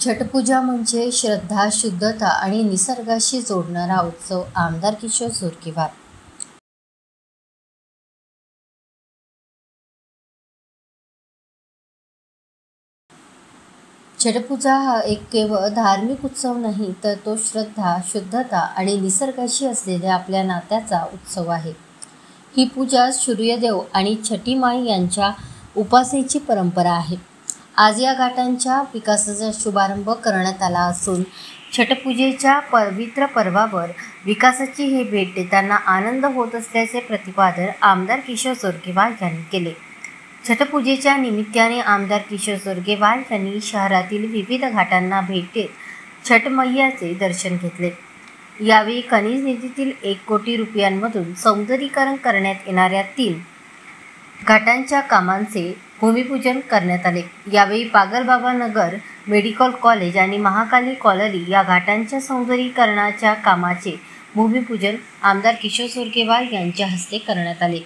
छटपूजा म्हणजे श्रद्धा, शुद्धता आणि निसर्गाशी जोडणारा उत्सव. आमदार किशोर जोरगेवार. छटपूजा हा एक केवळ धार्मिक उत्सव नाही, तर तो श्रद्धा, शुद्धता आणि निसर्गाशी असलेल्या आपल्या नात्याचा उत्सव आहे. ही पूजा सूर्यदेव आणि छठी माई यांच्या उपासनेची परंपरा आहे. आज या घाटांच्या विकासाचा शुभारंभ करण्यात आला असून छटपूजेच्या पवित्र पर्वावर विकासाची ही भेट देताना आनंद होत असल्याचे प्रतिपादन आमदार किशोर जोरगेवार यांनी केले. छटपूजेच्या निमित्ताने आमदार किशोर जोरगेवार यांनी शहरातील विविध घाटांना भेट देत छठ मैयाचे दर्शन घेतले. यावेळी खनिज निधीतील 1 कोटी रुपयांमधून सौंदर्यीकरण करण्यात येणाऱ्या 3 घाटांच्या कामांचे भूमिपूजन करण्यात आले. यावेळी पागलबाबा नगर, मेडिकल कॉलेज आणि महाकाली कॉलनी या घाटांच्या सौंदर्यीकरणाच्या कामाचे भूमिपूजन आमदार किशोर जोरगेवार यांच्या हस्ते करण्यात आले.